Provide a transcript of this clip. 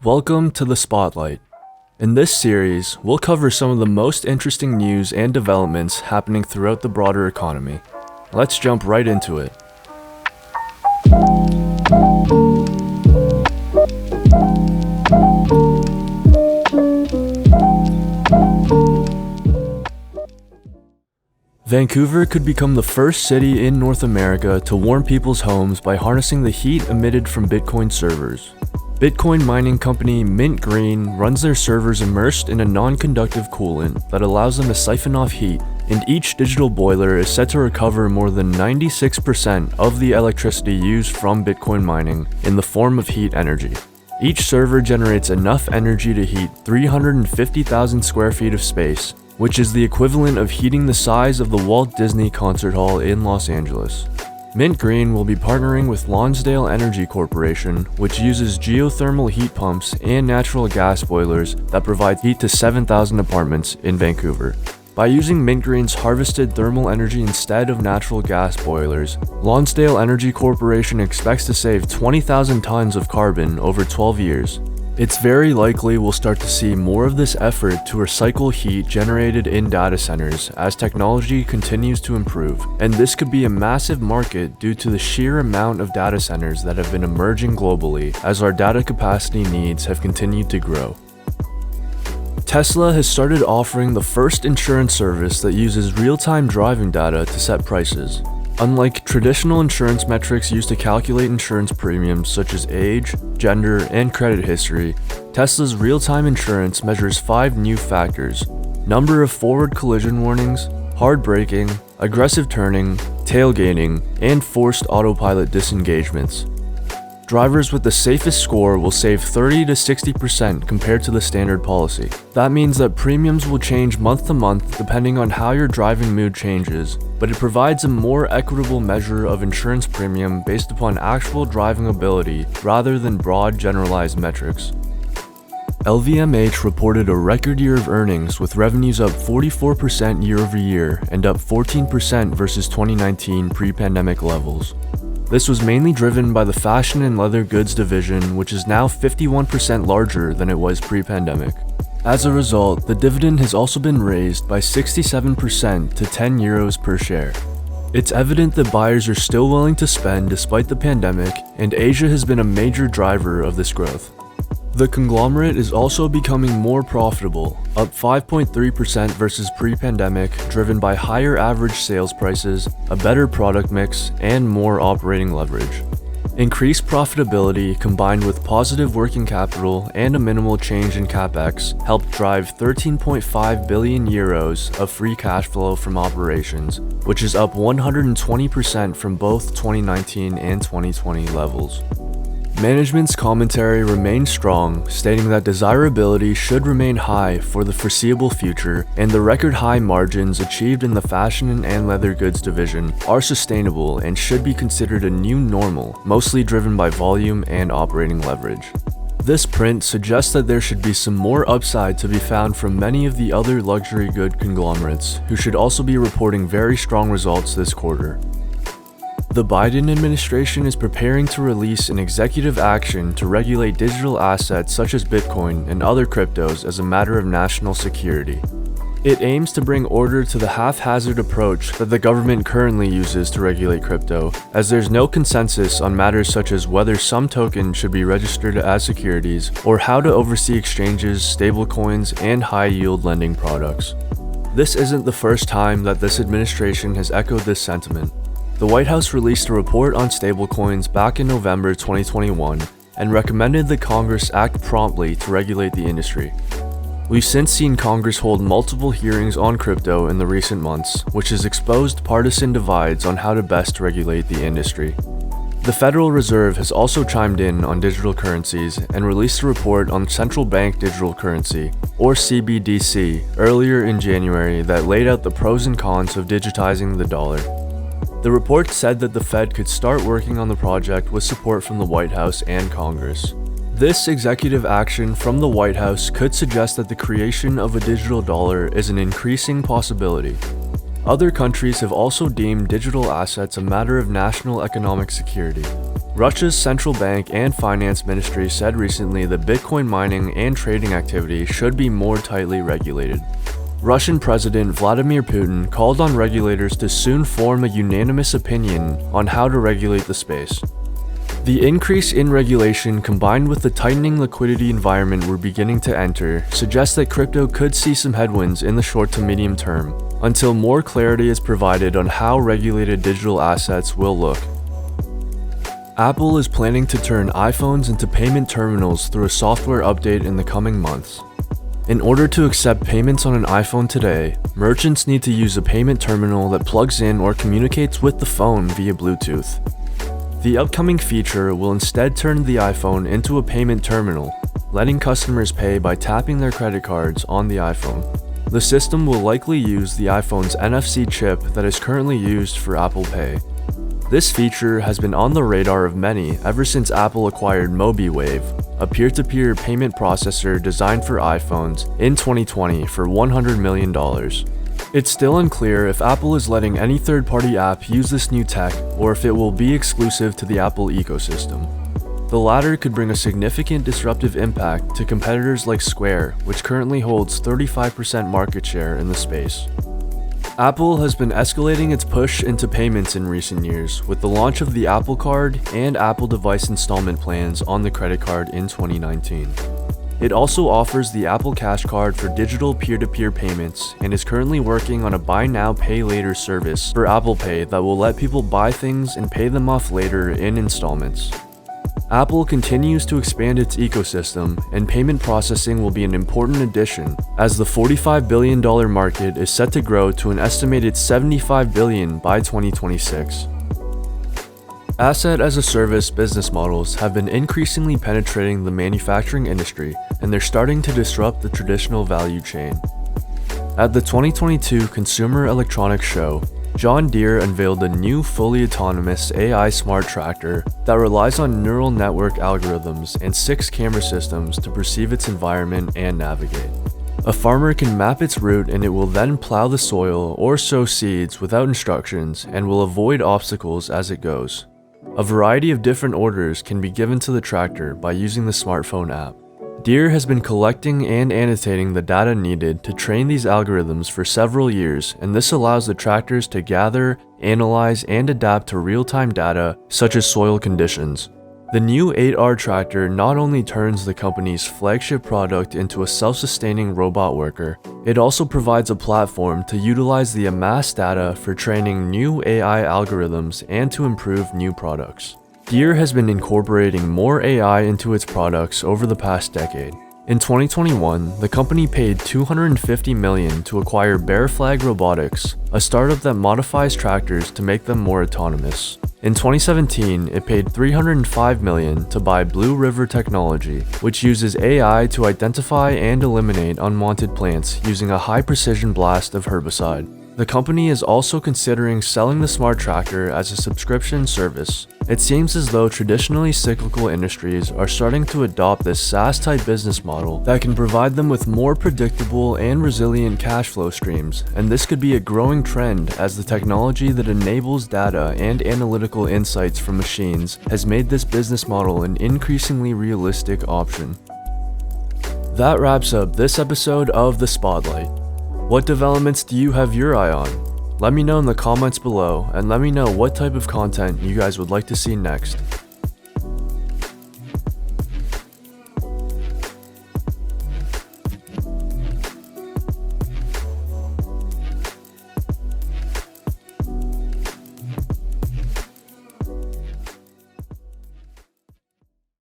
Welcome to the Spotlight. In this series, we'll cover some of the most interesting news and developments happening throughout the broader economy. Let's jump right into it. Vancouver could become the first city in North America to warm people's homes by harnessing the heat emitted from Bitcoin servers. Bitcoin mining company Mint Green runs their servers immersed in a non-conductive coolant that allows them to siphon off heat, and each digital boiler is set to recover more than 96% of the electricity used from Bitcoin mining in the form of heat energy. Each server generates enough energy to heat 350,000 square feet of space, which is the equivalent of heating the size of the Walt Disney Concert Hall in Los Angeles. Mint Green will be partnering with Lonsdale Energy Corporation, which uses geothermal heat pumps and natural gas boilers that provide heat to 7,000 apartments in Vancouver. By using Mint Green's harvested thermal energy instead of natural gas boilers, Lonsdale Energy Corporation expects to save 20,000 tons of carbon over 12 years. It's very likely we'll start to see more of this effort to recycle heat generated in data centers as technology continues to improve, and this could be a massive market due to the sheer amount of data centers that have been emerging globally as our data capacity needs have continued to grow. Tesla has started offering the first insurance service that uses real-time driving data to set prices. Unlike traditional insurance metrics used to calculate insurance premiums such as age, gender, and credit history, Tesla's real-time insurance measures 5 new factors: number of forward collision warnings, hard braking, aggressive turning, tailgating, and forced autopilot disengagements. Drivers with the safest score will save 30 to 60% compared to the standard policy. That means that premiums will change month to month depending on how your driving mood changes, but it provides a more equitable measure of insurance premium based upon actual driving ability rather than broad generalized metrics. LVMH reported a record year of earnings with revenues up 44% year over year and up 14% versus 2019 pre-pandemic levels. This was mainly driven by the fashion and leather goods division, which is now 51% larger than it was pre-pandemic. As a result, the dividend has also been raised by 67% to €10 per share. It's evident that buyers are still willing to spend despite the pandemic, and Asia has been a major driver of this growth. The conglomerate is also becoming more profitable, up 5.3% versus pre-pandemic, driven by higher average sales prices, a better product mix, and more operating leverage. Increased profitability combined with positive working capital and a minimal change in capex helped drive €13.5 billion of free cash flow from operations, which is up 120% from both 2019 and 2020 levels. Management's commentary remains strong, stating that desirability should remain high for the foreseeable future, and the record high margins achieved in the fashion and leather goods division are sustainable and should be considered a new normal, mostly driven by volume and operating leverage. This print suggests that there should be some more upside to be found from many of the other luxury good conglomerates, who should also be reporting very strong results this quarter. The Biden administration is preparing to release an executive action to regulate digital assets such as Bitcoin and other cryptos as a matter of national security. It aims to bring order to the haphazard approach that the government currently uses to regulate crypto, as there's no consensus on matters such as whether some tokens should be registered as securities or how to oversee exchanges, stablecoins, and high-yield lending products. This isn't the first time that this administration has echoed this sentiment. The White House released a report on stablecoins back in November 2021 and recommended that Congress act promptly to regulate the industry. We've since seen Congress hold multiple hearings on crypto in the recent months, which has exposed partisan divides on how to best regulate the industry. The Federal Reserve has also chimed in on digital currencies and released a report on central bank digital currency, or CBDC, earlier in January that laid out the pros and cons of digitizing the dollar. The report said that the Fed could start working on the project with support from the White House and Congress. This executive action from the White House could suggest that the creation of a digital dollar is an increasing possibility. Other countries have also deemed digital assets a matter of national economic security. Russia's central bank and finance ministry said recently that Bitcoin mining and trading activity should be more tightly regulated. Russian President Vladimir Putin called on regulators to soon form a unanimous opinion on how to regulate the space. The increase in regulation combined with the tightening liquidity environment we're beginning to enter suggests that crypto could see some headwinds in the short to medium term, until more clarity is provided on how regulated digital assets will look. Apple is planning to turn iPhones into payment terminals through a software update in the coming months. In order to accept payments on an iPhone today, merchants need to use a payment terminal that plugs in or communicates with the phone via Bluetooth. The upcoming feature will instead turn the iPhone into a payment terminal, letting customers pay by tapping their credit cards on the iPhone. The system will likely use the iPhone's NFC chip that is currently used for Apple Pay. This feature has been on the radar of many ever since Apple acquired MobiWave, a peer-to-peer payment processor designed for iPhones, in 2020 for $100 million. It's still unclear if Apple is letting any third-party app use this new tech or if it will be exclusive to the Apple ecosystem. The latter could bring a significant disruptive impact to competitors like Square, which currently holds 35% market share in the space. Apple has been escalating its push into payments in recent years with the launch of the Apple Card and Apple device installment plans on the credit card in 2019. It also offers the Apple Cash Card for digital peer-to-peer payments and is currently working on a buy now, pay later service for Apple Pay that will let people buy things and pay them off later in installments. Apple continues to expand its ecosystem, and payment processing will be an important addition, as the $45 billion market is set to grow to an estimated $75 billion by 2026. Asset-as-a-service business models have been increasingly penetrating the manufacturing industry, and they're starting to disrupt the traditional value chain. At the 2022 Consumer Electronics Show, John Deere unveiled a new fully autonomous AI smart tractor that relies on neural network algorithms and 6 camera systems to perceive its environment and navigate. A farmer can map its route and it will then plow the soil or sow seeds without instructions and will avoid obstacles as it goes. A variety of different orders can be given to the tractor by using the smartphone app. Deere has been collecting and annotating the data needed to train these algorithms for several years, and this allows the tractors to gather, analyze, and adapt to real-time data such as soil conditions. The new 8R tractor not only turns the company's flagship product into a self-sustaining robot worker, it also provides a platform to utilize the amassed data for training new AI algorithms and to improve new products. Deere has been incorporating more AI into its products over the past decade. In 2021, the company paid $250 million to acquire Bear Flag Robotics, a startup that modifies tractors to make them more autonomous. In 2017, it paid $305 million to buy Blue River Technology, which uses AI to identify and eliminate unwanted plants using a high-precision blast of herbicide. The company is also considering selling the smart tractor as a subscription service. It seems as though traditionally cyclical industries are starting to adopt this SaaS-type business model that can provide them with more predictable and resilient cash flow streams, and this could be a growing trend as the technology that enables data and analytical insights from machines has made this business model an increasingly realistic option. That wraps up this episode of The Spotlight. What developments do you have your eye on? Let me know in the comments below, and let me know what type of content you guys would like to see next.